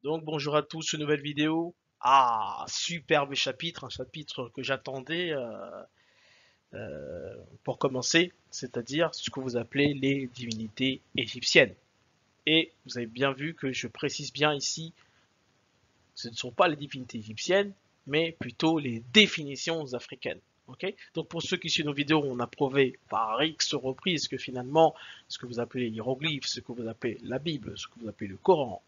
Donc bonjour à tous, une nouvelle vidéo. Ah, superbe chapitre, un chapitre que j'attendais pour commencer, c'est-à-dire ce que vous appelez les divinités égyptiennes. Et vous avez bien vu que je précise bien ici, ce ne sont pas les divinités égyptiennes, mais plutôt les définitions africaines. Okay, donc pour ceux qui suivent nos vidéos, on a prouvé par X reprises que finalement, ce que vous appelez les hiéroglyphes, ce que vous appelez la Bible, ce que vous appelez le Coran,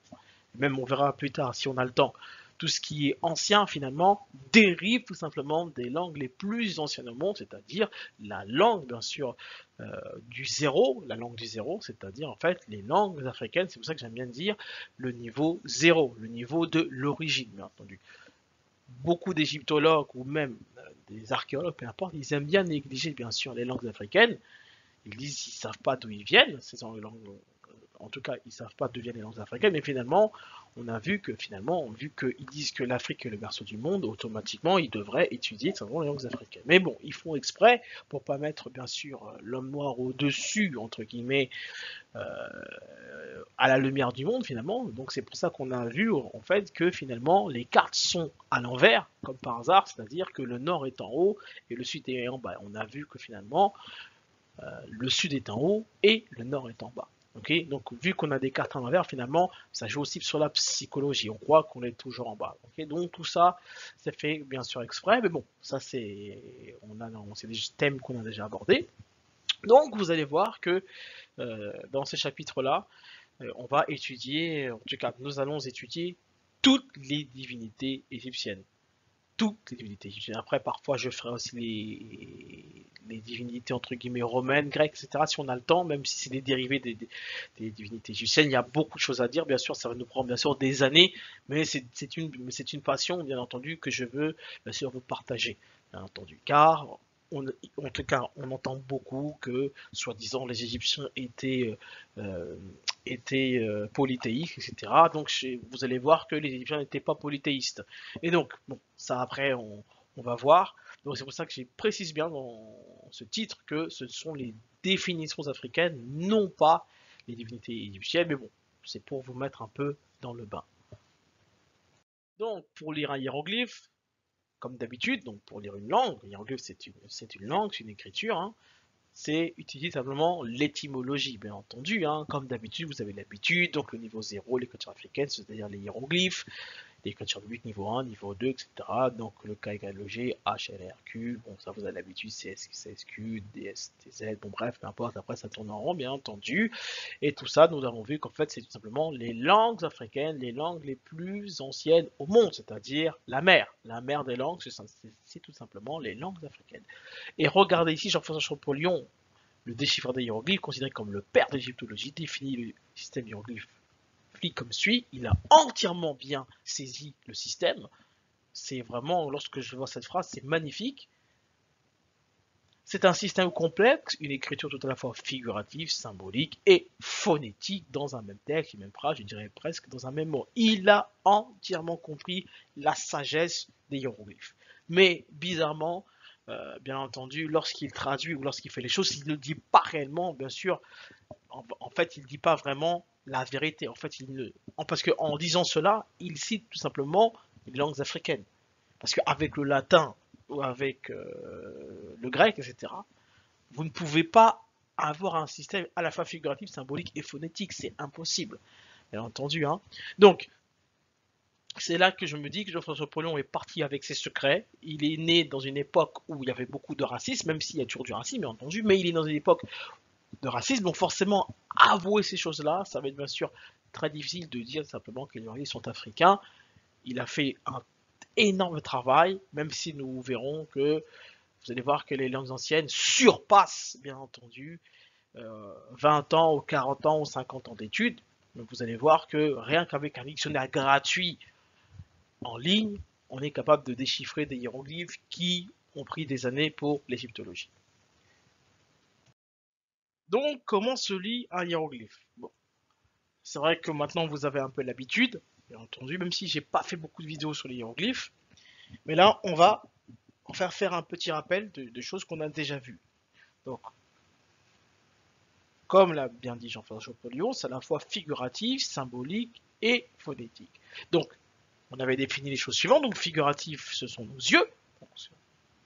même on verra plus tard si on a le temps, tout ce qui est ancien finalement dérive tout simplement des langues les plus anciennes au monde, c'est-à-dire la langue bien sûr du zéro, la langue du zéro, c'est-à-dire en fait les langues africaines, c'est pour ça que j'aime bien dire le niveau zéro, le niveau de l'origine bien entendu. Beaucoup d'égyptologues ou même des archéologues, peu importe, ils aiment bien négliger bien sûr les langues africaines. Ils disent qu'ils ne savent pas d'où ils viennent, ces langues en tout cas, ils ne savent pas d'où viennent les langues africaines, mais finalement, on a vu que finalement, vu qu'ils disent que l'Afrique est le berceau du monde, automatiquement, ils devraient étudier simplement les langues africaines. Mais bon, ils font exprès pour pas mettre, bien sûr, l'homme noir au-dessus, entre guillemets, à la lumière du monde, finalement. Donc c'est pour ça qu'on a vu, en fait, que finalement, les cartes sont à l'envers, comme par hasard, c'est-à-dire que le nord est en haut et le sud est en bas. On a vu que finalement, le sud est en haut et le nord est en bas. Okay, donc, vu qu'on a des cartes à l'envers, finalement, ça joue aussi sur la psychologie. On croit qu'on est toujours en bas. Okay, donc, tout ça, c'est fait bien sûr exprès, mais bon, ça, c'est des thèmes qu'on a déjà abordés. Donc, vous allez voir que dans ces chapitres-là, on va étudier, en tout cas, nous allons étudier toutes les divinités égyptiennes, toutes les divinités égyptiennes. Après, parfois, je ferai aussi les divinités entre guillemets romaines, grecques, etc. Si on a le temps, même si c'est des dérivés des divinités égyptiennes, il y a beaucoup de choses à dire. Bien sûr, ça va nous prendre bien sûr des années, mais c'est une passion, bien entendu, que je veux bien sûr vous partager, bien entendu, car en tout cas, on entend beaucoup que, soi-disant, les Égyptiens euh, étaient polythéistes, etc. Donc, vous allez voir que les Égyptiens n'étaient pas polythéistes. Et donc, bon, ça après, on va voir. Donc, c'est pour ça que je précise bien dans ce titre que ce sont les définitions africaines, non pas les divinités égyptiennes. Mais bon, c'est pour vous mettre un peu dans le bain. Donc, pour lire un hiéroglyphe, comme d'habitude, donc pour lire une langue, un hiéroglyphe c'est une langue, c'est une écriture, hein, c'est utiliser simplement l'étymologie, bien entendu. Hein, comme d'habitude, vous avez l'habitude, donc le niveau 0, l'écriture africaine, c'est-à-dire les hiéroglyphes, l'écriture biblique niveau 1, niveau 2, etc. Donc le K égale le G, H, L, R, Q, bon ça vous avez l'habitude, CSQ, DS, TZ, bon bref, peu importe, après ça tourne en rond, bien entendu. Et tout ça, nous avons vu qu'en fait c'est tout simplement les langues africaines, les langues les plus anciennes au monde, c'est-à-dire la mère des langues, c'est tout simplement les langues africaines. Et regardez ici, Jean-François Champollion, le déchiffreur des hiéroglyphes, considéré comme le père de l'égyptologie, définit le système hiéroglyphique comme suit. Il a entièrement bien saisi le système. C'est vraiment, lorsque je vois cette phrase, c'est magnifique. C'est un système complexe, une écriture tout à la fois figurative, symbolique et phonétique dans un même texte, une même phrase, je dirais presque dans un même mot. Il a entièrement compris la sagesse des hiéroglyphes. Mais bizarrement, bien entendu, lorsqu'il traduit ou lorsqu'il fait les choses, il ne dit pas réellement, bien sûr, en fait, il ne dit pas vraiment la vérité. En fait, parce qu'en disant cela, il cite tout simplement les langues africaines. Parce qu'avec le latin ou avec le grec, etc., vous ne pouvez pas avoir un système à la fois figuratif, symbolique et phonétique. C'est impossible, bien entendu. Hein. Donc, c'est là que je me dis que Jean-François Paulon est parti avec ses secrets. Il est né dans une époque où il y avait beaucoup de racisme, même s'il y a toujours du racisme, bien entendu, mais il est dans une époque de racisme. Donc forcément, avouer ces choses-là, ça va être bien sûr très difficile de dire simplement que les Noirs sont africains. Il a fait un énorme travail, même si nous verrons que vous allez voir que les langues anciennes surpassent, bien entendu, 20 ans ou 40 ans ou 50 ans d'études. Donc vous allez voir que rien qu'avec un dictionnaire gratuit en ligne, on est capable de déchiffrer des hiéroglyphes qui ont pris des années pour l'égyptologie. Donc, comment se lit un hiéroglyphe? Bon, c'est vrai que maintenant vous avez un peu l'habitude, bien entendu, même si j'ai pas fait beaucoup de vidéos sur les hiéroglyphes. Mais là, on va en faire un petit rappel de choses qu'on a déjà vues. Donc, comme l'a bien dit Jean-François Champollion, c'est à la fois figuratif, symbolique et phonétique. Donc, on avait défini les choses suivantes. Donc, figuratif, ce sont nos yeux.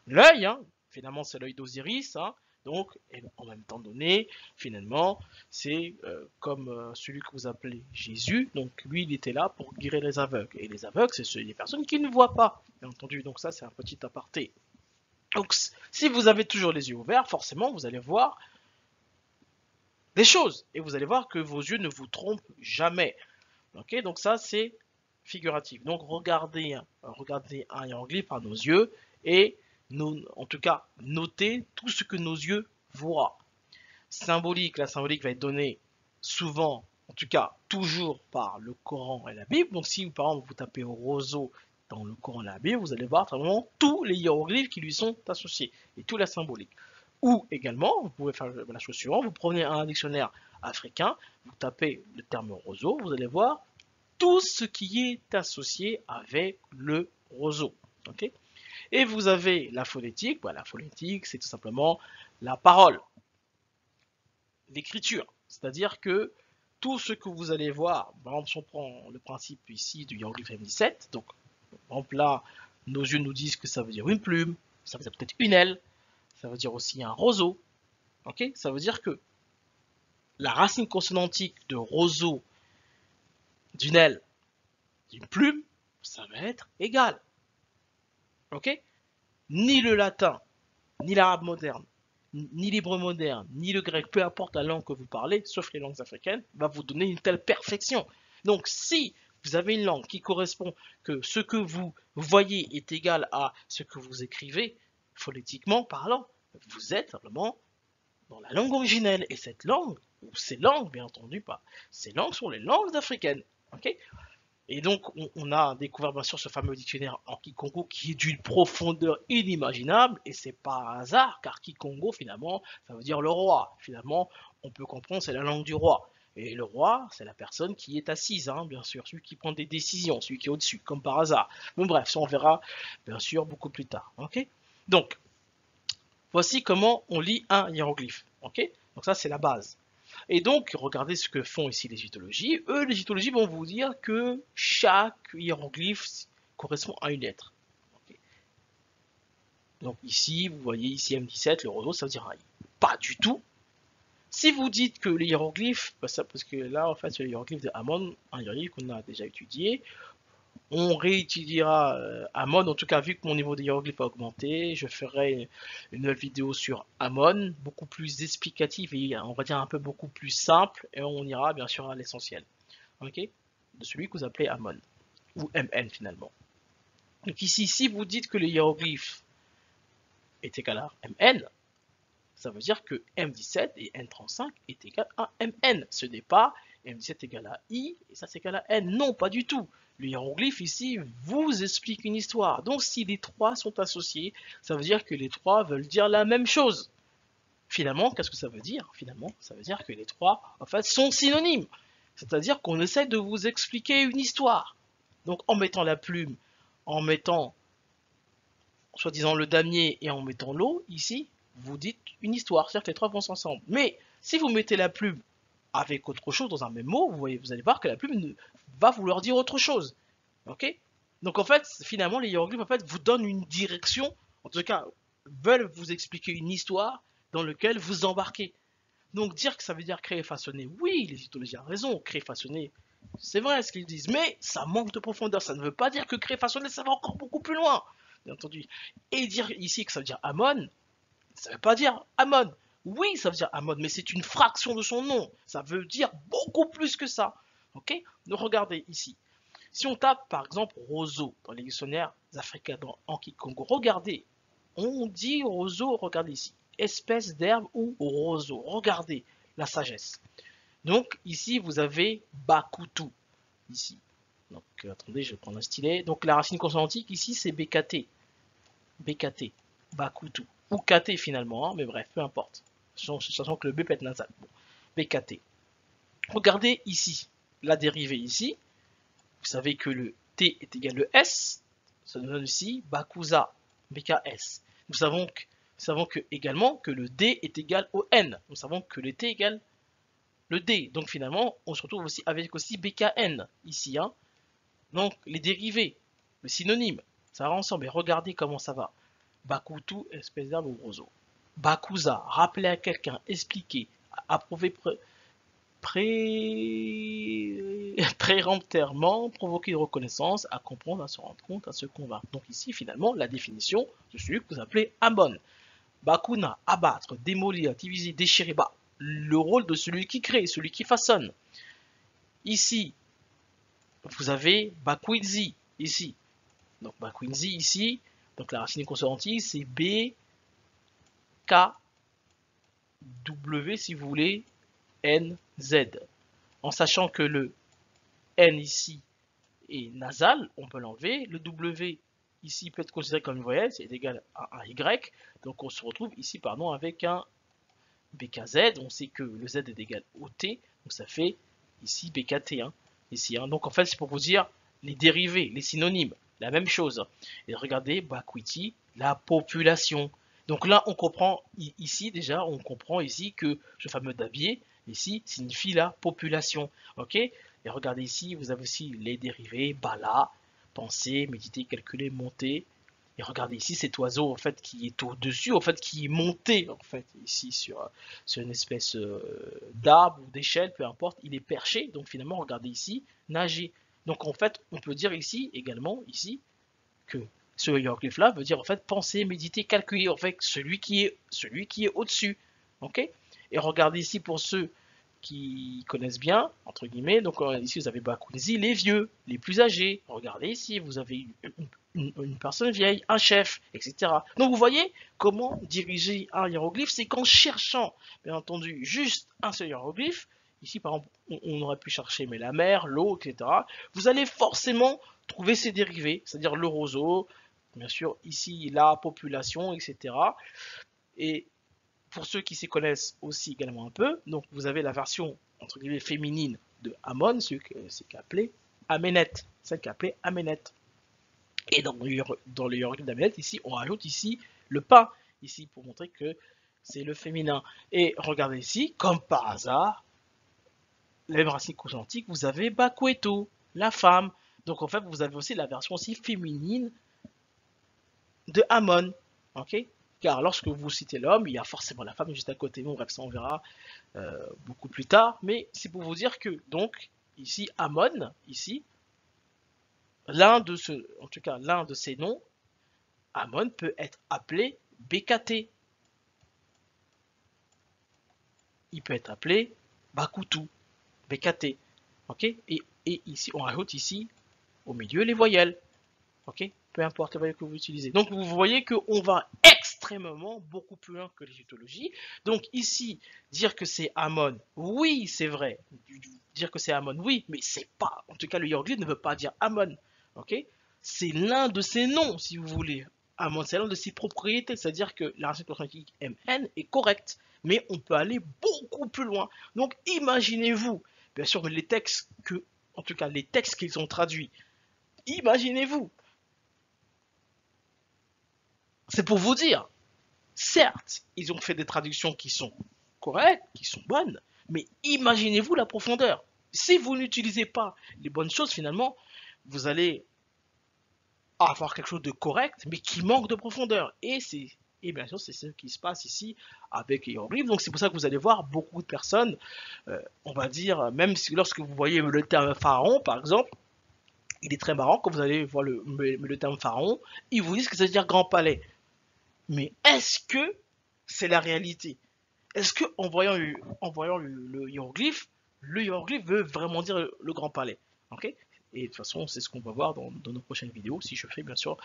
L'œil, hein, finalement, c'est l'œil d'Osiris. Hein, donc, en même temps donné, finalement, c'est comme celui que vous appelez Jésus. Donc, lui, il était là pour guérir les aveugles. Et les aveugles, c'est les personnes qui ne voient pas, bien entendu. Donc, ça, c'est un petit aparté. Donc, si vous avez toujours les yeux ouverts, forcément, vous allez voir des choses. Et vous allez voir que vos yeux ne vous trompent jamais. Ok, donc ça, c'est figuratif. Donc, regardez un hiéroglyphe par nos yeux et, en tout cas, notez tout ce que nos yeux voient. Symbolique, la symbolique va être donnée souvent, en tout cas, toujours par le Coran et la Bible. Donc, si, par exemple, vous tapez roseau dans le Coran et la Bible, vous allez voir vraiment tous les hiéroglyphes qui lui sont associés et toute la symbolique. Ou également, vous pouvez faire la chose suivante, vous prenez un dictionnaire africain, vous tapez le terme roseau, vous allez voir tout ce qui est associé avec le roseau. Okay, et vous avez la phonétique. La phonétique, c'est tout simplement la parole, l'écriture. C'est-à-dire que tout ce que vous allez voir, par exemple, si on prend le principe ici du hiéroglyphe M17, donc, par exemple, là, nos yeux nous disent que ça veut dire une plume, ça veut dire peut-être une aile, ça veut dire aussi un roseau. Ok, ça veut dire que la racine consonantique de roseau, d'une aile, d'une plume, ça va être égal. Ok, ni le latin, ni l'arabe moderne, ni l'hébreu moderne, ni le grec, peu importe la langue que vous parlez, sauf les langues africaines, va vous donner une telle perfection. Donc si vous avez une langue qui correspond, que ce que vous voyez est égal à ce que vous écrivez, phonétiquement parlant, vous êtes simplement dans la langue originelle. Et cette langue, ou ces langues, bien entendu pas, ces langues sont les langues africaines. Ok, et donc, on a découvert bien sûr ce fameux dictionnaire en Kikongo qui est d'une profondeur inimaginable, et c'est pas un hasard, car Kikongo, finalement, ça veut dire le roi. Finalement, on peut comprendre, c'est la langue du roi. Et le roi, c'est la personne qui est assise, hein, bien sûr, celui qui prend des décisions, celui qui est au-dessus, comme par hasard. Mais bref, ça on verra, bien sûr, beaucoup plus tard. Ok, donc, voici comment on lit un hiéroglyphe. Ok, donc ça, c'est la base. Et donc, regardez ce que font ici les égyptologies. Eux, les égyptologies vont vous dire que chaque hiéroglyphe correspond à une lettre. Okay. Donc ici, vous voyez ici M17, le roseau, ça veut dire un I. Pas du tout. Si vous dites que les hiéroglyphes, parce que là, en fait, c'est le hiéroglyphe de Amon, un hiéroglyphe qu'on a déjà étudié, on réétudiera Amon. En tout cas, vu que mon niveau de hiéroglyphe a augmenté, je ferai une nouvelle vidéo sur Amon, beaucoup plus explicative et on va dire un peu beaucoup plus simple, et on ira bien sûr à l'essentiel, ok, de celui que vous appelez Amon, ou MN finalement. Donc ici, si vous dites que le hiéroglyphe est égal à MN, ça veut dire que M17 et N35 est égal à MN. Ce n'est pas M17 égal à I et ça c'est égal à N. Non, pas du tout. Le hiéroglyphe ici vous explique une histoire. Donc si les trois sont associés, ça veut dire que les trois veulent dire la même chose. Finalement, qu'est-ce que ça veut dire? Finalement, ça veut dire que les trois, en fait, sont synonymes. C'est-à-dire qu'on essaie de vous expliquer une histoire. Donc en mettant la plume, en mettant soi-disant le damier et en mettant l'eau, ici, vous dites une histoire. C'est-à-dire que les trois vont ensemble. Mais si vous mettez la plume avec autre chose dans un même mot, vous allez voir que la plume va vouloir dire autre chose. Ok? Donc en fait, finalement, les hiéroglyphes en fait, vous donnent une direction, en tout cas, veulent vous expliquer une histoire dans laquelle vous embarquez. Donc dire que ça veut dire créer, façonner, oui, les éthologiens ont raison, créer, façonner, c'est vrai ce qu'ils disent, mais ça manque de profondeur. Ça ne veut pas dire que créer, façonner, ça va encore beaucoup plus loin, bien entendu. Et dire ici que ça veut dire Amon, ça ne veut pas dire Amon. Oui, ça veut dire Amon, mais c'est une fraction de son nom. Ça veut dire beaucoup plus que ça. Ok? Donc regardez ici. Si on tape par exemple roseau dans les dictionnaires africains en Kikongo, regardez. On dit roseau, regardez ici. Espèce d'herbe ou roseau. Regardez la sagesse. Donc ici vous avez Bakutu. Ici. Donc attendez, je vais prendre un stylet. Donc la racine consonantique ici c'est BKT. BKT. Bakutu. Ou KT finalement, hein, mais bref, peu importe. Sachant que le B peut être nasal. Bon. BKT. Regardez ici. La dérivée ici. Vous savez que le T est égal à S. Ça nous donne ici Bakuza. BKS. Nous savons également que le D est égal au N. Nous savons que le T égale le D. Donc finalement, on se retrouve aussi avec aussi BKN ici. Hein. Donc, les dérivés, le synonyme, ça va ensemble. Et regardez comment ça va. Bakutu, espèce d'arbre ou roseau. Bakuza, rappeler à quelqu'un, expliquer, approuver péremptoirement, provoquer une reconnaissance, à comprendre, à se rendre compte, à se convaincre. Donc ici, finalement, la définition de celui que vous appelez Amon. Bakuna, abattre, démolir, diviser, déchirer. Bah, le rôle de celui qui crée, celui qui façonne. Ici, vous avez Bakuinzi, ici. Donc Bakuinzi, ici. Donc la racine consonantique, c'est B, K, W, si vous voulez, N, Z. En sachant que le N ici est nasal, on peut l'enlever. Le W ici peut être considéré comme une voyelle, c'est égal à un Y. Donc on se retrouve ici pardon, avec un BKZ. On sait que le Z est égal au T, donc ça fait ici BKT. Hein, ici, hein. Donc en fait, c'est pour vous dire les dérivés, les synonymes, la même chose. Et regardez, Bakwiti, la population. Donc là, on comprend ici déjà, on comprend ici que ce fameux dabier ici signifie la population. Ok. Et regardez ici, vous avez aussi les dérivés, bala, penser, méditer, calculer, monter. Et regardez ici cet oiseau en fait qui est au-dessus, en fait qui est monté en fait ici sur une espèce d'arbre ou d'échelle, peu importe, il est perché. Donc finalement, regardez ici, nager. Donc en fait, on peut dire ici également ici que ce hiéroglyphe là veut dire en fait penser, méditer, calculer en fait celui qui est au-dessus. OK? Et regardez ici pour ceux qui connaissent bien, entre guillemets, donc ici vous avez Bakunzi, les vieux, les plus âgés. Regardez ici, vous avez une personne vieille, un chef, etc. Donc vous voyez comment diriger un hiéroglyphe, c'est qu'en cherchant, bien entendu, juste un seul hiéroglyphe, ici par exemple, on aurait pu chercher mais la mer, l'eau, etc. Vous allez forcément trouver ses dérivés, c'est-à-dire le roseau, bien sûr, ici la population, etc. Et pour ceux qui s'y connaissent aussi également un peu, donc vous avez la version entre guillemets féminine de Amon, c'est appelé Amenet, celle qui est appelée Amenet. Et dans le hiéroglyphe d'Amenet, ici, on rajoute ici le pain, ici pour montrer que c'est le féminin. Et regardez ici, comme par hasard, la même racine consonantique, vous avez Bakweto, la femme. Donc en fait, vous avez aussi la version aussi féminine de Amon. Ok. Car lorsque vous citez l'homme, il y a forcément la femme juste à côté. Bon, bref, ça on verra beaucoup plus tard. Mais c'est pour vous dire que, donc, ici, Amon, ici, en tout cas, l'un de ces noms, Amon peut être appelé BKT. Il peut être appelé Bakutu, BKT. Ok. Et ici, on rajoute ici, au milieu, les voyelles. Ok. Peu importe les voyelles que vous utilisez. Donc, vous voyez qu'on va extrêmement beaucoup plus loin que l'égyptologie. Donc, ici, dire que c'est Amon, oui, c'est vrai. Dire que c'est Amon, oui, mais c'est pas. En tout cas, le hiéroglyphe ne veut pas dire Amon. Ok. C'est l'un de ses noms, si vous voulez. Amon, c'est l'un de ses propriétés. C'est-à-dire que la racine quadratique MN est correcte. Mais on peut aller beaucoup plus loin. Donc, imaginez-vous, bien sûr, les textes que, en tout cas, les textes qu'ils ont traduits. Imaginez-vous, c'est pour vous dire, certes, ils ont fait des traductions qui sont correctes, qui sont bonnes, mais imaginez-vous la profondeur. Si vous n'utilisez pas les bonnes choses, finalement, vous allez avoir quelque chose de correct, mais qui manque de profondeur. Et bien sûr, c'est ce qui se passe ici avec Hieroglyph. Donc c'est pour ça que vous allez voir beaucoup de personnes, on va dire, même si lorsque vous voyez le terme pharaon, par exemple, il est très marrant quand vous allez voir le terme pharaon, ils vous disent que ça veut dire grand palais. Mais est-ce que c'est la réalité? Est-ce que en voyant le hiéroglyphe, le hiéroglyphe veut vraiment dire le grand palais? Ok. Et de toute façon, c'est ce qu'on va voir dans nos prochaines vidéos, si je fais bien sûr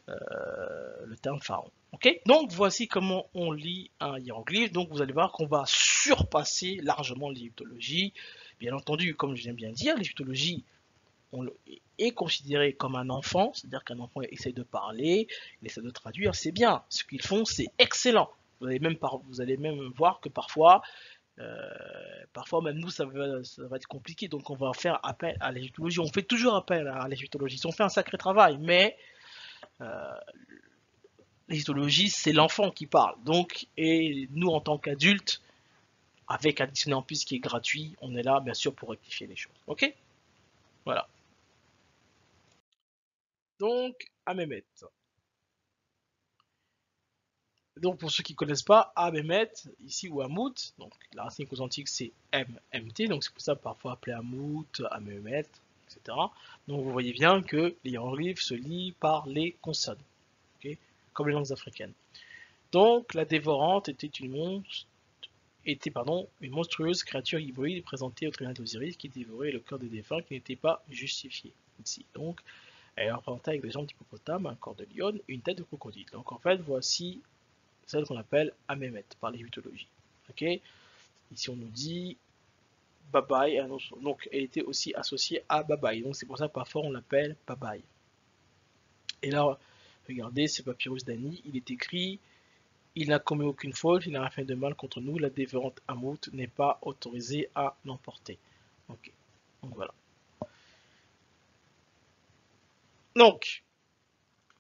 le terme pharaon. Ok. Donc voici comment on lit un hiéroglyphe. Donc vous allez voir qu'on va surpasser largement l'égyptologie. Bien entendu, comme je viens bien de dire, l'égyptologie est considéré comme un enfant, c'est-à-dire qu'un enfant essaie de parler, il essaie de traduire, c'est bien. Ce qu'ils font, c'est excellent. Vous allez même voir que parfois même nous, ça va être compliqué, donc on va faire appel à l'égyptologie. On fait toujours appel à l'égyptologie. Ils ont fait un sacré travail, mais euh, l'égyptologie, c'est l'enfant qui parle. Donc, et nous, en tant qu'adultes, avec un dictionnaire en plus qui est gratuit, on est là, bien sûr, pour rectifier les choses. Ok. Voilà. Donc, Amémet. Donc, pour ceux qui ne connaissent pas, Amémet, ici, ou Amout, donc la racine consonantique, c'est MMT, donc c'est pour ça parfois appelé Amout, Amémet, etc. Donc, vous voyez bien que les hiéroglyphes se lient par les consonnes, okay, comme les langues africaines. Donc, la dévorante était une monstrueuse créature hybride présentée au tribunal d'Osiris qui dévorait le cœur des défunts qui n'était pas justifié. Ici, donc, elle est représentée avec des jambes d'hippopotame, un corps de lionne et une tête de crocodile. Donc, en fait, voici celle qu'on appelle Amémet par les mythologies. Ok. Ici, on nous dit Babaï, donc elle était aussi associée à Babaï. Donc, c'est pour ça que parfois on l'appelle Babaï. Et là, regardez, ce papyrus d'Ani, il est écrit: il n'a commis aucune faute, il n'a rien fait de mal contre nous, la dévorante Amout n'est pas autorisée à l'emporter. Ok, donc voilà. Donc,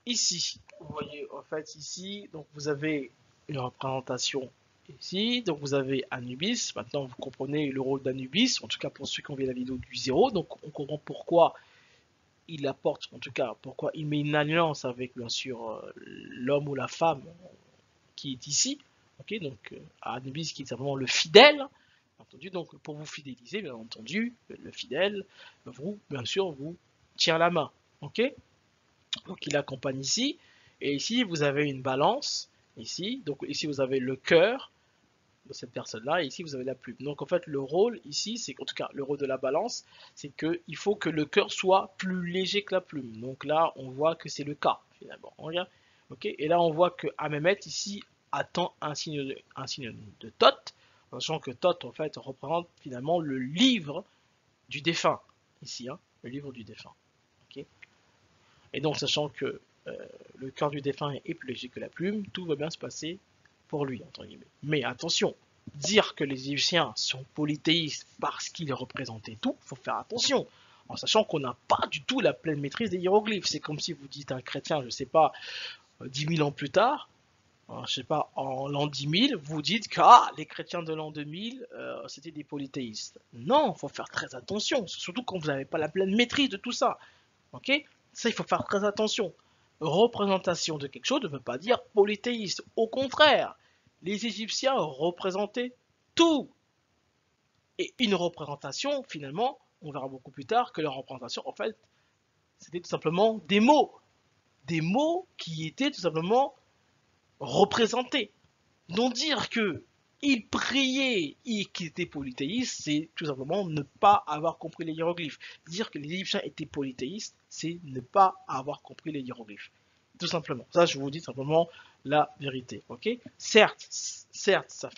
ici, vous voyez, en fait, ici, donc vous avez une représentation ici, donc vous avez Anubis. Maintenant, vous comprenez le rôle d'Anubis, en tout cas pour ceux qui ont vu la vidéo du 0, donc on comprend pourquoi il apporte, en tout cas, pourquoi il met une alliance avec, bien sûr, l'homme ou la femme qui est ici. Ok, donc Anubis qui est simplement le fidèle, entendu. Donc pour vous fidéliser, bien entendu, le fidèle, vous, bien sûr, vous tient la main. Ok, donc il accompagne ici. Et ici, vous avez une balance. Ici, donc ici, vous avez le cœur de cette personne-là. Et ici, vous avez la plume. Donc en fait, le rôle ici, c'est en tout cas le rôle de la balance, c'est qu'il faut que le cœur soit plus léger que la plume. Donc là, on voit que c'est le cas finalement. On regarde. Ok. Et là, on voit que Amémet ici attend un signe de Thoth, sachant que Thoth en fait représente finalement le livre du défunt ici, hein, le livre du défunt. Ok. Et donc, sachant que le cœur du défunt est plus léger que la plume, tout va bien se passer pour lui, entre guillemets. Mais attention, dire que les Égyptiens sont polythéistes parce qu'ils représentaient tout, il faut faire attention, en sachant qu'on n'a pas du tout la pleine maîtrise des hiéroglyphes. C'est comme si vous dites à un chrétien, je ne sais pas, 10 000 ans plus tard, je sais pas, en l'an 10 000, vous dites que les chrétiens de l'an 2000, c'était des polythéistes. Non, il faut faire très attention, surtout quand vous n'avez pas la pleine maîtrise de tout ça. Ok. Ça, il faut faire très attention. Représentation de quelque chose ne veut pas dire polythéiste. Au contraire, les Égyptiens représentaient tout. Et une représentation, finalement, on verra beaucoup plus tard que la représentation, en fait, c'était tout simplement des mots. Des mots qui étaient tout simplement représentés. Donc dire que il priait et qu'il était polythéiste, c'est tout simplement ne pas avoir compris les hiéroglyphes. Dire que les Égyptiens étaient polythéistes, c'est ne pas avoir compris les hiéroglyphes. Tout simplement. Ça, je vous dis simplement la vérité. Ok. Certes, certes,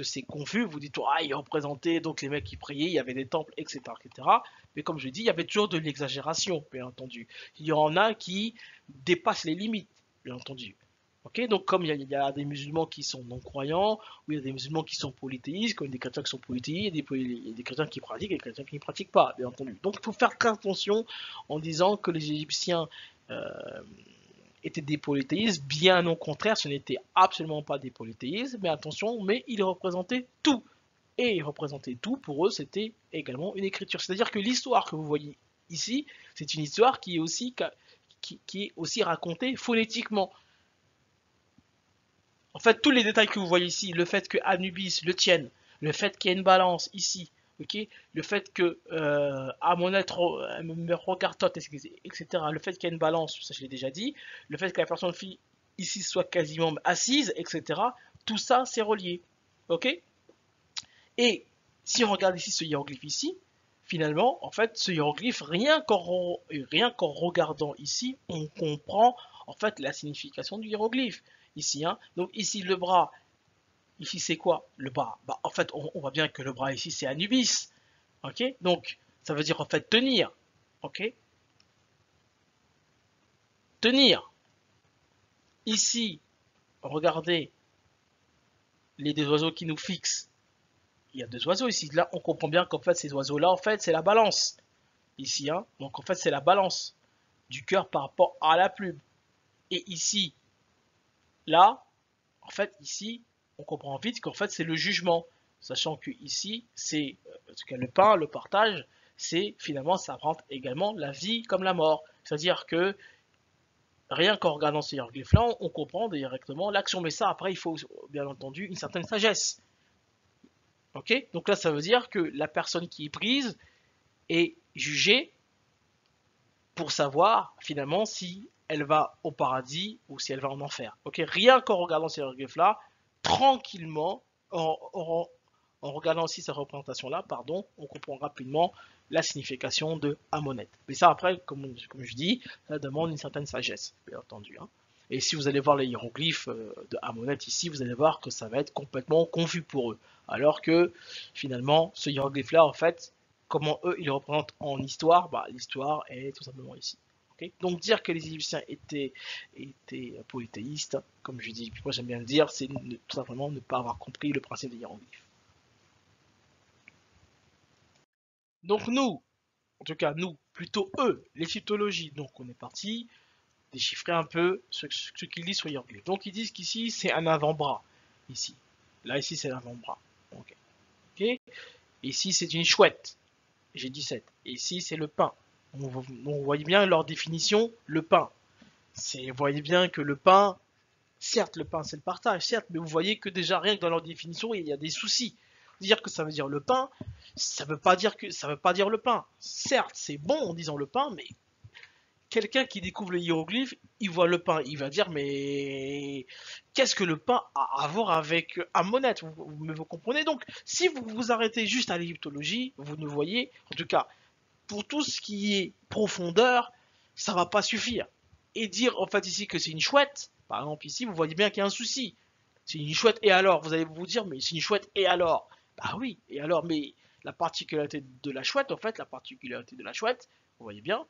c'est confus. Vous dites, ils représentaient donc les mecs qui priaient, il y avait des temples, etc., etc. Mais comme je dis, il y avait toujours de l'exagération, bien entendu. Il y en a qui dépassent les limites, bien entendu. Ok, donc comme il y a des musulmans qui sont non-croyants, ou il y a des musulmans qui sont polythéistes, comme des chrétiens qui sont polythéistes, il y a des chrétiens qui pratiquent et des chrétiens qui ne pratiquent pas, bien entendu. Donc il faut faire très attention en disant que les Égyptiens euh, étaient des polythéistes, bien au contraire, ce n'était absolument pas des polythéistes, mais attention, mais ils représentaient tout. Et ils représentaient tout, pour eux, c'était également une écriture. C'est-à-dire que l'histoire que vous voyez ici, c'est une histoire qui est aussi racontée phonétiquement. En fait, tous les détails que vous voyez ici, le fait que Anubis le tienne, le fait qu'il y ait une balance ici, ok, le fait que Amonette me regarde, etc., le fait qu'il y ait une balance, ça je l'ai déjà dit, le fait que la personne fille ici soit quasiment assise, etc., tout ça c'est relié, ok. Et si on regarde ici ce hiéroglyphe ici, finalement, en fait, ce hiéroglyphe, rien qu'en regardant ici, on comprend en fait la signification du hiéroglyphe ici, hein. Donc ici le bras, ici c'est quoi le bras? Bah, en fait, on voit bien que le bras ici c'est Anubis, ok. Donc ça veut dire en fait tenir, ok. Tenir. Ici, regardez les deux oiseaux qui nous fixent. Il y a deux oiseaux ici. Là, on comprend bien qu'en fait ces oiseaux-là, en fait, c'est la balance ici, hein. Donc en fait c'est la balance du cœur par rapport à la plume. Et ici, là, en fait ici, on comprend vite qu'en fait c'est le jugement, sachant que ici c'est en tout cas le pain, le partage, c'est finalement ça représente également la vie comme la mort. C'est-à-dire que rien qu'en regardant ces hiéroglyphes-là, on comprend directement l'action. Mais ça, après, il faut bien entendu une certaine sagesse. Ok? Donc là, ça veut dire que la personne qui est prise est jugée pour savoir finalement si elle va au paradis ou si elle va en enfer. Ok? Rien qu'en regardant ces hiéroglyphes-là, tranquillement, en regardant aussi cette représentation-là, pardon, on comprend rapidement la signification de Amonet. Mais ça, après, comme je dis, ça demande une certaine sagesse, bien entendu. Hein. Et si vous allez voir les hiéroglyphes de Amonet ici, vous allez voir que ça va être complètement confus pour eux. Alors que finalement, ce hiéroglyphe-là, en fait, comment eux, ils le représentent en histoire, bah, l'histoire est tout simplement ici. Okay. Donc dire que les Égyptiens étaient polythéistes, comme je dis, moi j'aime bien le dire, c'est tout simplement ne pas avoir compris le principe des hiéroglyphes. Donc nous, en tout cas nous, plutôt eux, l'égyptologie, donc on est parti déchiffrer un peu ce qu'ils disent sur hiéroglyphes. Donc ils disent qu'ici c'est un avant-bras, ici. Là ici c'est l'avant-bras. Okay. Okay. Ici c'est une chouette, j'ai 17. Ici c'est le pain. On voit bien leur définition, le pain. Vous voyez bien que le pain, certes le pain c'est le partage, certes, mais vous voyez que déjà rien que dans leur définition il y a des soucis. Dire que ça veut dire le pain, ça veut pas dire le pain. Certes, c'est bon en disant le pain, mais quelqu'un qui découvre le hiéroglyphe, il voit le pain, il va dire mais qu'est-ce que le pain a à voir avec Amonet, vous comprenez donc? Si vous vous arrêtez juste à l'égyptologie, vous ne voyez, en tout cas, pour tout ce qui est profondeur, ça va pas suffire. Et dire en fait ici que c'est une chouette, par exemple ici, vous voyez bien qu'il y a un souci. C'est une chouette et alors? Vous allez vous dire mais c'est une chouette et alors? Bah oui, et alors, mais la particularité de la chouette, en fait, la particularité de la chouette, vous voyez bien,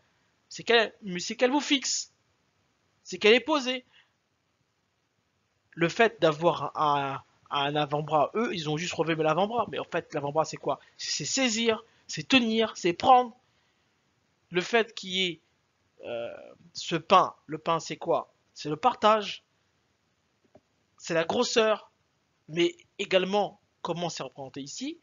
c'est qu'elle vous fixe, c'est qu'elle est posée. Le fait d'avoir un avant-bras, eux, ils ont juste relevé l'avant-bras, mais en fait, l'avant-bras, c'est quoi? C'est saisir, c'est tenir, c'est prendre. Le fait qu'il y ait ce pain, le pain, c'est quoi? C'est le partage, c'est la grosseur, mais également, comment c'est représenté ici?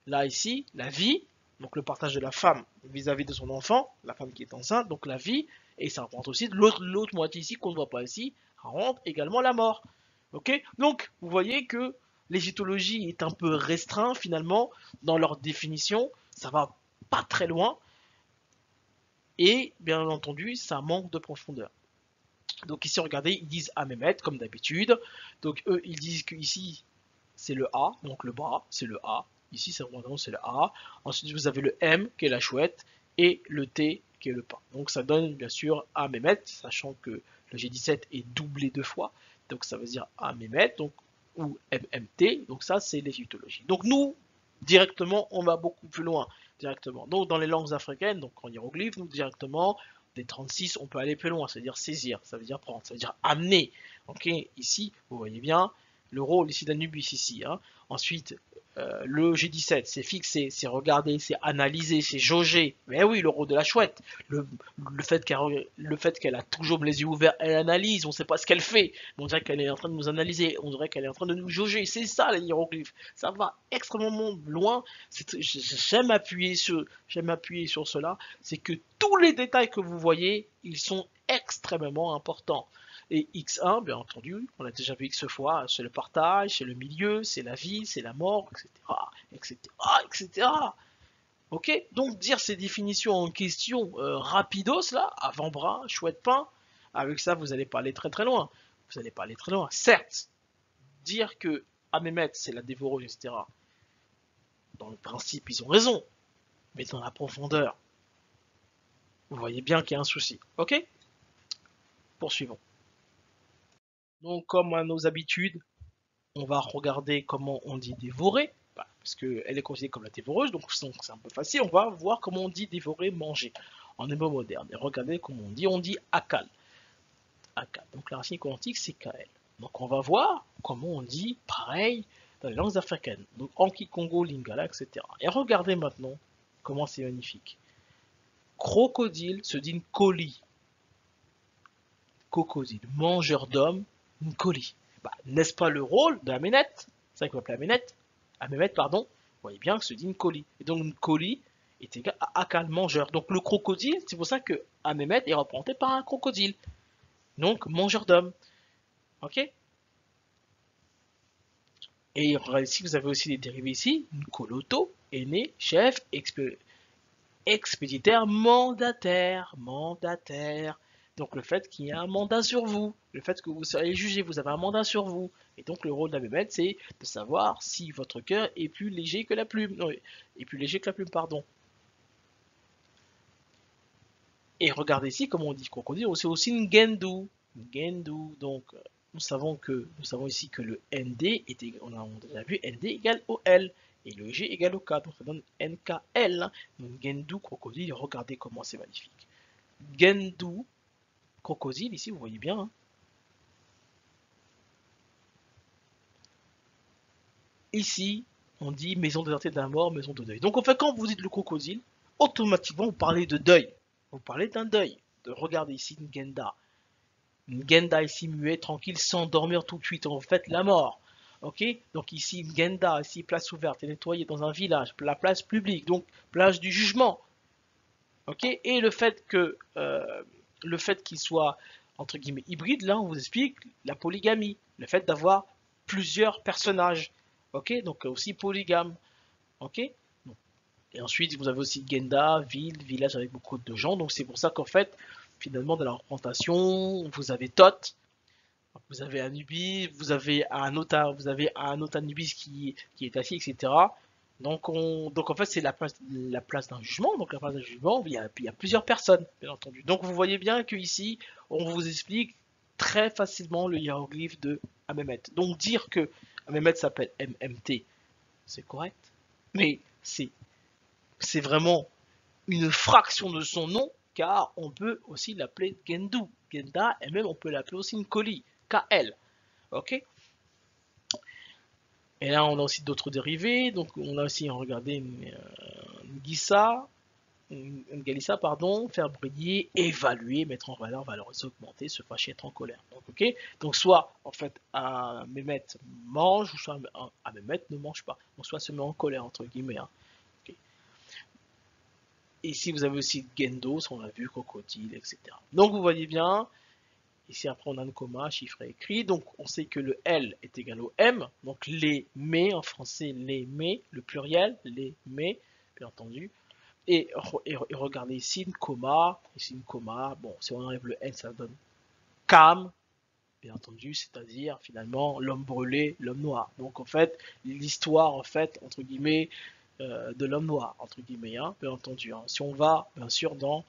Là, ici, la vie, donc le partage de la femme vis-à-vis de son enfant, la femme qui est enceinte, donc la vie, et ça représente aussi l'autre moitié ici qu'on ne voit pas ici, ça rentre également la mort. Ok? Donc, vous voyez que l'égyptologie est un peu restreint finalement dans leur définition, ça va pas très loin, et bien entendu, ça manque de profondeur. Donc ici, regardez, ils disent Amémet, comme d'habitude. Donc eux, ils disent que ici, c'est le A, donc le bras, c'est le A. Ici, c'est le A. Ensuite, vous avez le M, qui est la chouette, et le T, qui est le pain. Donc ça donne bien sûr Amémet, sachant que le G17 est doublé deux fois. Donc ça veut dire Amémet, donc, ou MMT. Donc ça, c'est l'égyptologie. Donc nous, directement, on va beaucoup plus loin. Directement. Donc dans les langues africaines, donc en hiéroglyphe, nous directement, des 36, on peut aller plus loin, c'est-à-dire saisir, ça veut dire prendre, ça veut dire amener. Ok, ici, vous voyez bien, le rôle ici d'Anubis ici. Hein. Ensuite, le G17, c'est fixer, c'est regarder, c'est analyser, c'est jauger. Mais oui, le rôle de la chouette, le fait qu'elle a toujours les yeux ouverts, elle analyse, on ne sait pas ce qu'elle fait. On dirait qu'elle est en train de nous analyser, on dirait qu'elle est en train de nous jauger. C'est ça les hiéroglyphes. Ça va extrêmement loin. J'aime appuyer sur cela. C'est que tous les détails que vous voyez, ils sont extrêmement importants. Et X1, bien entendu, on a déjà vu X fois, c'est le partage, c'est le milieu, c'est la vie, c'est la mort, etc. etc., etc. Ok? Donc dire ces définitions en question rapidos, là, avant-bras, chouette pain, avec ça, vous allez pas aller très très loin. Vous allez pas aller très loin. Certes, dire que Amémet, c'est la dévoreuse, etc. Dans le principe, ils ont raison. Mais dans la profondeur, vous voyez bien qu'il y a un souci. Ok? Poursuivons. Donc, comme à nos habitudes, on va regarder comment on dit dévorer, parce qu'elle est considérée comme la dévoreuse, donc c'est un peu facile. On va voir comment on dit dévorer, manger en hébreu moderne. Et regardez comment on dit akal. Akal. Donc la racine quantique, c'est KL. Donc on va voir comment on dit pareil dans les langues africaines. Donc Anki, Congo, Lingala, etc. Et regardez maintenant comment c'est magnifique. Crocodile se dit colis. Cocodile, mangeur d'hommes, colis. Bah, n'est-ce pas le rôle de Aménet? C'est ça qu'on appelle Aménet. Amémet, pardon. Vous voyez bien que se dit colis. Et donc colis, est égal à Akal, mangeur. Donc le crocodile, c'est pour ça que Amémet est représenté par un crocodile. Donc mangeur d'hommes. Ok. Et ici, vous avez aussi des dérivés ici. Nkoloto, aîné, chef, expéditeur, mandataire. Mandataire. Donc le fait qu'il y ait un mandat sur vous, le fait que vous soyez jugé, vous avez un mandat sur vous. Et donc le rôle d'un bébé, c'est de savoir si votre cœur est plus léger que la plume. Non, est plus léger que la plume, pardon. Et regardez ici, comme on dit crocodile, c'est aussi une gendu. Gendu, donc nous savons ici que le ND est égal, on a déjà vu ND égale au L et le G égale au K, donc ça donne NKL. Donc gendu, crocodile, regardez comment c'est magnifique. Gendu, crocodile, ici vous voyez bien. Hein. Ici, on dit maison désertée d'un mort, maison de deuil. Donc en fait, quand vous dites le crocodile, automatiquement vous parlez de deuil. Vous parlez d'un deuil. Regardez ici une Genda. Genda ici muet, tranquille, sans dormir tout de suite, en fait la mort. Ok. Donc ici Genda, ici place ouverte et nettoyée dans un village, la place publique, donc place du jugement. Ok. Et le fait qu'il soit entre guillemets hybride, là on vous explique la polygamie, le fait d'avoir plusieurs personnages. Ok. Donc aussi polygame. Ok. Et ensuite vous avez aussi Genda, ville, village avec beaucoup de gens. Donc c'est pour ça qu'en fait finalement dans la représentation vous avez Thoth. Vous avez Anubis, vous avez un autre Anubis qui est assis, etc. Donc en fait, c'est la place d'un jugement. Donc la place d'un jugement, il y a plusieurs personnes, bien entendu. Donc vous voyez bien que ici, on vous explique très facilement le hiéroglyphe de Amémet. Donc dire que Amémet s'appelle MMT, c'est correct. Mais c'est vraiment une fraction de son nom, car on peut aussi l'appeler Gendu. Genda, et même on peut l'appeler aussi Nkoli, KL. Ok. Et là, on a aussi d'autres dérivés. Donc, on a aussi regardé Ngissa, Ngalissa, pardon, faire briller, évaluer, mettre en valeur, valoriser, augmenter, se fâcher, être en colère. Donc, ok. Donc, soit en fait, un Mehmet mange, ou soit un Mehmet ne mange pas. Donc, soit se met en colère entre guillemets. Hein. Okay. Et ici, vous avez aussi Gendo, on a vu, crocodile, etc. Donc, vous voyez bien. Ici, après, on a un comma, chiffré écrit. Donc, on sait que le L est égal au M. Donc, les mais, en français, les mais, le pluriel, les mais, bien entendu. Et regardez ici, une comma. Ici, une comma. Bon, si on enlève le L, ça donne Cam, bien entendu, c'est-à-dire, finalement, l'homme brûlé, l'homme noir. Donc, en fait, l'histoire, en fait, entre guillemets, de l'homme noir, entre guillemets, hein, bien entendu. Hein. Si on va, bien sûr, dans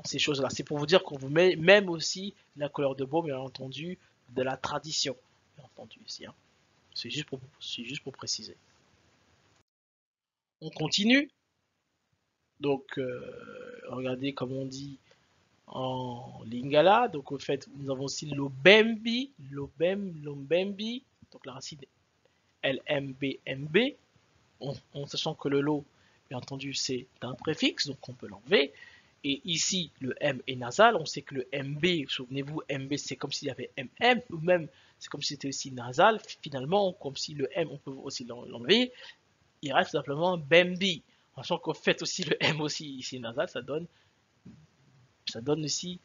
ces choses-là. C'est pour vous dire qu'on vous met même aussi la couleur de peau, bien entendu, de la tradition, bien entendu, ici. Hein. C'est juste pour préciser. On continue. Donc, regardez comme on dit en lingala. Donc, au fait, nous avons aussi l'obembi, l'ombembi. Donc, la racine LMBMB. En sachant que le lot, bien entendu, c'est un préfixe, donc on peut l'enlever. Et ici, le M est nasal. On sait que le MB, souvenez-vous, MB, c'est comme s'il y avait MM, ou même c'est comme si c'était aussi nasal. Finalement, comme si le M, on peut aussi l'enlever. Il reste simplement Bambi. En sachant qu'en fait aussi le M aussi ici nasal, ça donne aussi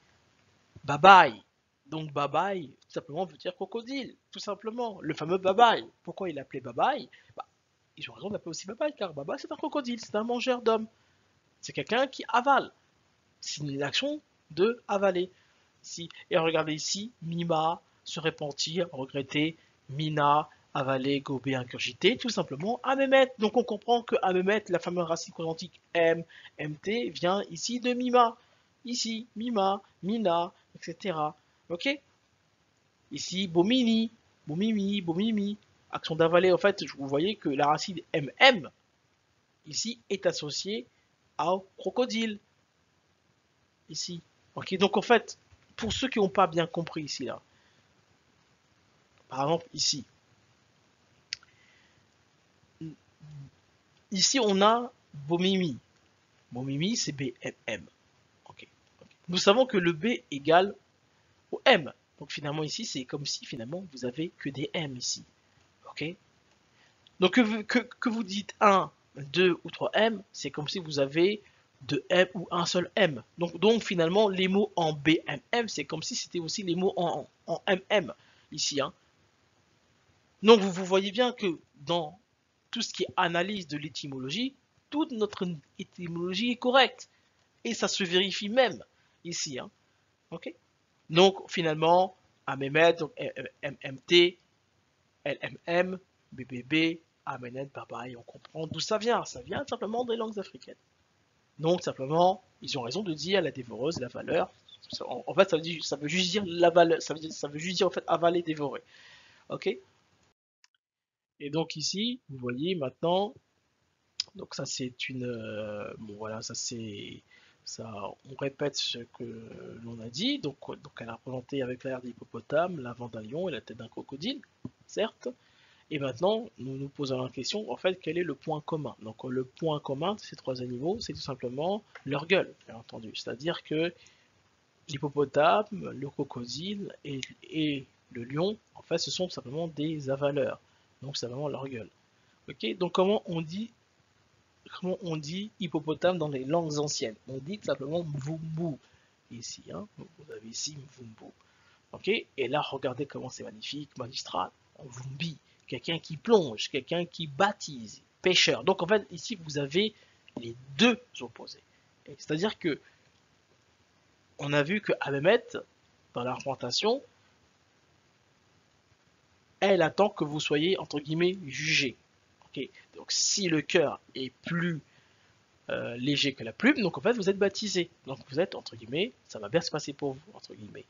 Babaï. Donc Babaï, tout simplement veut dire crocodile, tout simplement. Le fameux Babaï. Pourquoi il l'appelait Babaï? Bah, ils ont raison de l'appeler aussi Babaï, car Babaï c'est un crocodile, c'est un mangeur d'hommes. C'est quelqu'un qui avale. C'est une action de avaler. Si, et regardez ici, Mima, se repentir, regretter, Mina, avaler, gober, ingurgiter, tout simplement Amémet. Donc on comprend que Amémet, la fameuse racine quadratique M, MT, vient ici de Mima. Ici, Mima, Mina, etc. Ok. Ici, Bomini, Bomimi, Bomimi. Action d'avaler, en fait, vous voyez que la racine MM, ici, est associée au crocodile. Ici. Ok, donc en fait, pour ceux qui n'ont pas bien compris ici, là, par exemple, ici, ici on a Bomimi. Bomimi, c'est BMM. Ok. Nous savons que le B égale au M. Donc finalement ici, c'est comme si finalement vous avez que des M ici. Ok. Donc que vous dites 1 2 ou 3 M, c'est comme si vous avez 2 M ou un seul M. Donc finalement, les mots en BMM, c'est comme si c'était aussi les mots en MM ici. Hein. Donc vous voyez bien que dans tout ce qui est analyse de l'étymologie, toute notre étymologie est correcte. Et ça se vérifie même ici. Hein. Ok. Donc finalement, Amémet, donc MMT, LMM, BBB, Amenet, pareil, on comprend d'où ça vient. Ça vient simplement des langues africaines. Donc simplement, ils ont raison de dire la dévoreuse, la valeur. En fait, ça veut juste dire la valeur, ça veut juste dire en fait avaler, dévorer. Ok. Et donc ici, vous voyez maintenant, donc ça c'est une, bon voilà, ça c'est, ça, on répète ce que l'on a dit. Donc elle a représenté avec l'air d'hippopotame, l'avant d'un lion et la tête d'un crocodile, certes. Et maintenant, nous nous posons la question, en fait, quel est le point commun? Donc le point commun de ces trois animaux, c'est tout simplement leur gueule, bien entendu. C'est-à-dire que l'hippopotame, le crocodile et le lion, en fait, ce sont tout simplement des avaleurs. Donc c'est vraiment leur gueule. Ok. Donc comment on dit hippopotame dans les langues anciennes? On dit tout simplement mvumbu ici. Hein. Vous avez ici mvumbu. Ok. Et là, regardez comment c'est magnifique, magistral. Mvumbi, quelqu'un qui plonge, quelqu'un qui baptise, pêcheur. Donc en fait, ici, vous avez les deux opposés. C'est-à-dire que on a vu que Amémet, dans l'argumentation, elle attend que vous soyez, entre guillemets, jugé. Okay. Donc si le cœur est plus léger que la plume, donc en fait vous êtes baptisé. Donc vous êtes, entre guillemets, ça va bien se passer pour vous, entre guillemets.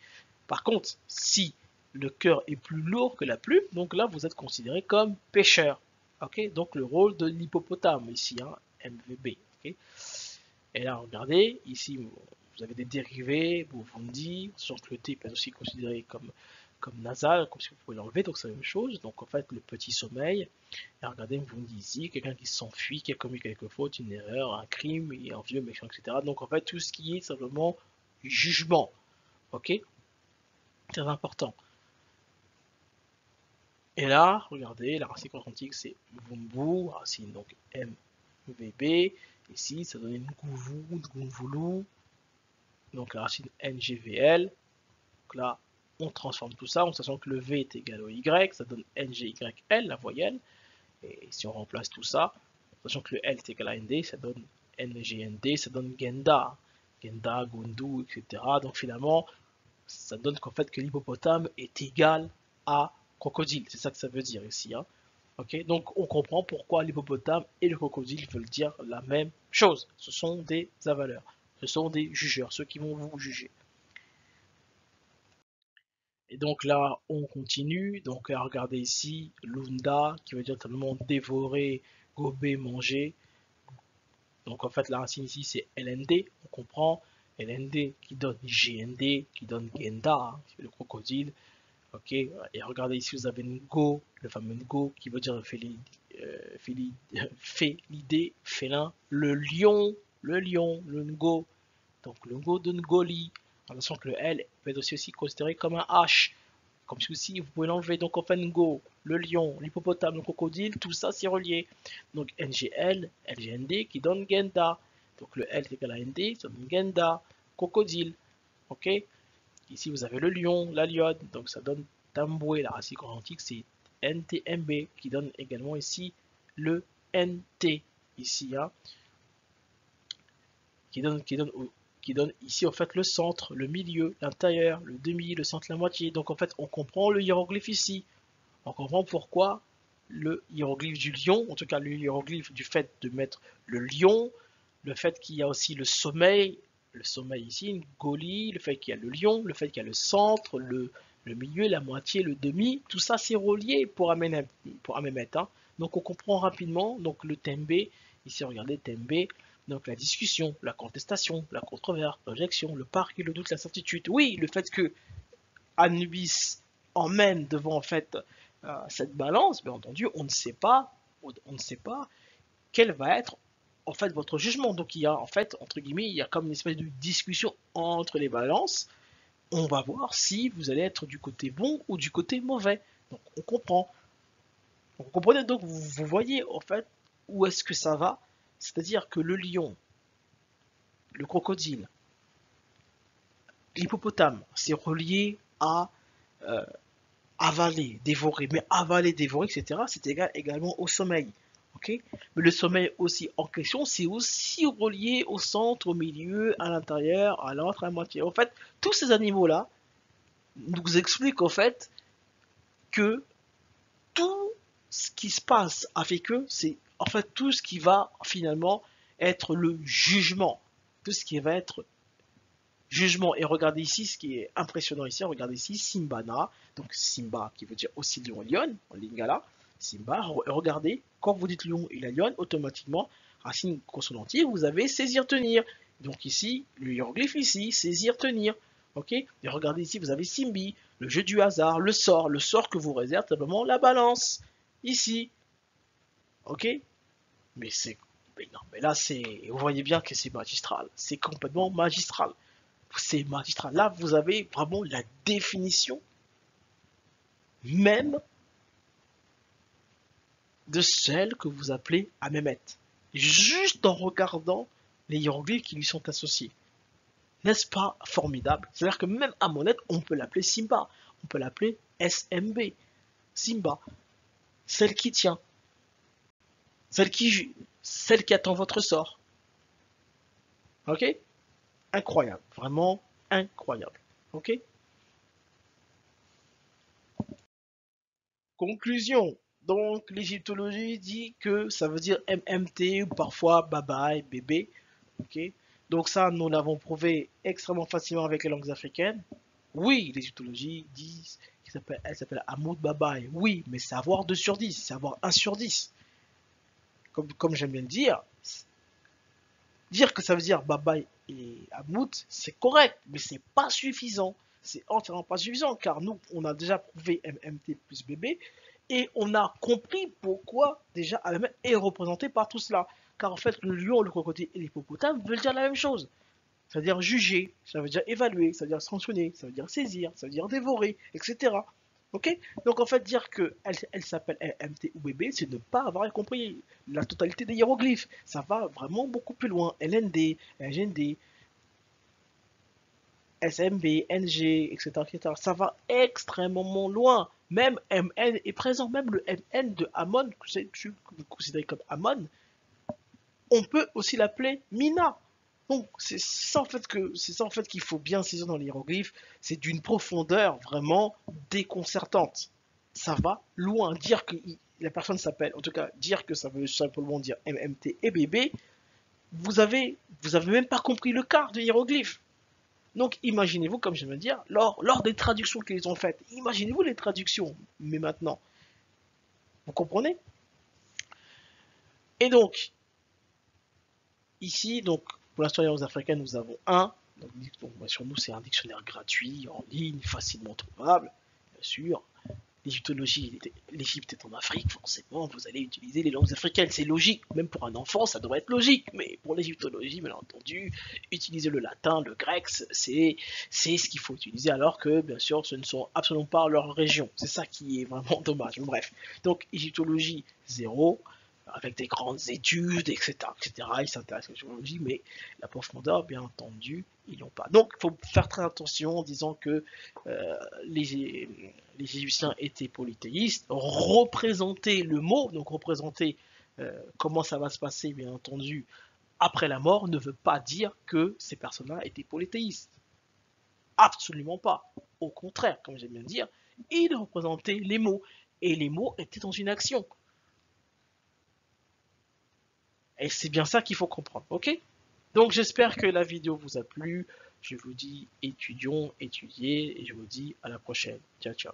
Par contre, si le cœur est plus lourd que la plume, donc là vous êtes considéré comme pêcheur. Okay. Donc le rôle de l'hippopotame ici, hein, MVB. Okay. Et là, regardez, ici vous avez des dérivés, Burundi, sachant que le T peut être aussi considéré comme nasal, comme si vous pouvez l'enlever, donc c'est la même chose. Donc en fait, le petit sommeil. Et regardez, vous me dites ici, quelqu'un qui s'enfuit, qui a commis quelque faute, une erreur, un crime, et un vieux méchant, etc. Donc en fait, tout ce qui est simplement jugement. Ok. Très important. Et là, regardez, la racine quantique, c'est Vumbu, racine donc MVB. Ici, ça donne une Nguvulu, donc la racine NGVL. Donc là, on transforme tout ça en sachant que le V est égal au Y, ça donne NGYL, la voyelle. Et si on remplace tout ça, sachant que le L est égal à ND, ça donne NGND, ça donne Genda. Genda, Gundu, etc. Donc finalement, ça donne qu'en fait que l'hippopotame est égal à crocodile. C'est ça que ça veut dire ici. Hein. Okay. Donc on comprend pourquoi l'hippopotame et le crocodile veulent dire la même chose. Ce sont des avaleurs. Ce sont des jugeurs, ceux qui vont vous juger. Et donc là, on continue. Donc regardez ici, Lunda, qui veut dire simplement dévorer, gober, manger. Donc en fait, la racine ici, c'est LND, on comprend. LND qui donne GND, qui donne Genda, hein, le crocodile. Ok, et regardez ici, vous avez Ngo, le fameux Ngo, qui veut dire félidé, félin. Le lion, le Ngo. Donc le Ngo de Ngoli. Attention que le L peut être aussi considéré comme un H. Comme ceci, vous pouvez l'enlever. Donc, en fait, Ngo, le lion, l'hippopotame, le crocodile, tout ça, c'est relié. Donc, NGL, LGND qui donne Genda. Donc, le L est égal à ND, ça donne Genda, crocodile. Ok. Ici, vous avez le lion, la lionne. Donc, ça donne Tamboué. La racine quantique, c'est NTMB qui donne également ici le NT. Ici, hein, qui donne ici en fait le centre, le milieu, l'intérieur, le demi, le centre, la moitié. Donc en fait, on comprend le hiéroglyphe ici. On comprend pourquoi le hiéroglyphe du lion, en tout cas le hiéroglyphe du fait de mettre le lion, le fait qu'il y a aussi le sommeil ici, une golie, le fait qu'il y a le lion, le fait qu'il y a le centre, le milieu, la moitié, le demi, tout ça c'est relié pour Amémet. Hein. Donc on comprend rapidement donc le tembe, ici regardez tembe, donc la discussion, la contestation, la controverse, l'objection, le parc, le doute, la certitude. Oui, le fait que Anubis emmène devant en fait cette balance, bien entendu, on ne sait pas quel va être en fait votre jugement. Donc il y a en fait entre guillemets, il y a comme une espèce de discussion entre les balances. On va voir si vous allez être du côté bon ou du côté mauvais. Donc on comprend. Vous comprenez donc, vous voyez en fait où est-ce que ça va? C'est-à-dire que le lion, le crocodile, l'hippopotame, c'est relié à euh, avaler, dévorer. Mais avaler, dévorer, etc., c'est égal également au sommeil. Okay, mais le sommeil aussi en question, c'est aussi relié au centre, au milieu, à l'intérieur, à l'autre, à la moitié. En fait, tous ces animaux-là nous expliquent en fait que tout ce qui se passe avec eux, c'est en fait tout ce qui va finalement être le jugement. Tout ce qui va être jugement. Et regardez ici, ce qui est impressionnant ici, regardez ici, Simbana, donc Simba qui veut dire aussi lion et lion, en lingala, Simba, regardez, quand vous dites lion et la lionne, automatiquement, racine consonantique, vous avez saisir, tenir. Donc ici, le hiéroglyphe ici, saisir, tenir. Ok. Et regardez ici, vous avez Simbi, le jeu du hasard, le sort que vous réserve simplement la balance. Ici. Ok. Mais c'est. Mais non, mais là, c'est. Vous voyez bien que c'est magistral. C'est complètement magistral. C'est magistral. Là, vous avez vraiment la définition même de celle que vous appelez Amémet. Juste en regardant les hiéroglyphes qui lui sont associés. N'est-ce pas formidable? C'est-à-dire que même Amonet, on peut l'appeler Simba. On peut l'appeler SMB. Simba. Celle qui tient. Celle qui attend votre sort. Ok? Incroyable. Vraiment incroyable. Ok? Conclusion. Donc, l'égyptologie dit que ça veut dire MMT ou parfois bye bye, bébé. Ok. Donc ça, nous l'avons prouvé extrêmement facilement avec les langues africaines. Oui, l'égyptologie dit elle s'appelle Hamoud Babaï. Oui, mais c'est avoir 2 sur 10, c'est avoir 1 sur 10. Comme j'aime bien le dire que ça veut dire Babaï et Hamoud, c'est correct, mais c'est pas suffisant. C'est entièrement pas suffisant, car nous, on a déjà prouvé MMT plus bébé, et on a compris pourquoi déjà AMM est représenté par tout cela. Car en fait, le lion, le crocodile et l'hippopotame veulent dire la même chose. Ça veut dire juger, ça veut dire évaluer, ça veut dire sanctionner, ça veut dire saisir, ça veut dire dévorer, etc. Ok. Donc en fait, dire qu'elle s'appelle MT ou BB, c'est ne pas avoir compris la totalité des hiéroglyphes. Ça va vraiment beaucoup plus loin. LND, LGND, SMB, NG, etc., etc. Ça va extrêmement loin. Même MN est présent, même le MN de Amon, que vous considérez comme Amon, on peut aussi l'appeler Mina. Donc c'est ça en fait qu'il faut bien saisir dans les hiéroglyphes, c'est d'une profondeur vraiment déconcertante. Ça va loin. Dire que la personne s'appelle, en tout cas dire que ça veut simplement dire MMT et bébé, vous avez même pas compris le quart de hiéroglyphe. Donc imaginez-vous, comme je viens de dire, lors des traductions qu'ils ont faites, imaginez-vous les traductions, mais maintenant, vous comprenez? Et donc, ici, donc, pour l'instant, les langues africaines, nous avons un. Donc, sur nous, c'est un dictionnaire gratuit, en ligne, facilement trouvable, bien sûr. L'égyptologie, l'Égypte est en Afrique, forcément, vous allez utiliser les langues africaines, c'est logique. Même pour un enfant, ça devrait être logique. Mais pour l'égyptologie, bien entendu, utiliser le latin, le grec, c'est ce qu'il faut utiliser, alors que, bien sûr, ce ne sont absolument pas leurs régions. C'est ça qui est vraiment dommage. Bref. Donc, égyptologie, 0 avec des grandes études, etc., etc. Ils s'intéressent à la géologie, mais la profondeur, bien entendu, ils n'ont pas. Donc, il faut faire très attention en disant que les Égyptiens étaient polythéistes, représenter le mot, donc représenter comment ça va se passer, bien entendu, après la mort, ne veut pas dire que ces personnes-là étaient polythéistes. Absolument pas. Au contraire, comme j'aime bien dire, ils représentaient les mots, et les mots étaient dans une action. Et c'est bien ça qu'il faut comprendre, ok? Donc j'espère que la vidéo vous a plu. Je vous dis étudions, étudiez, et je vous dis à la prochaine. Ciao, ciao.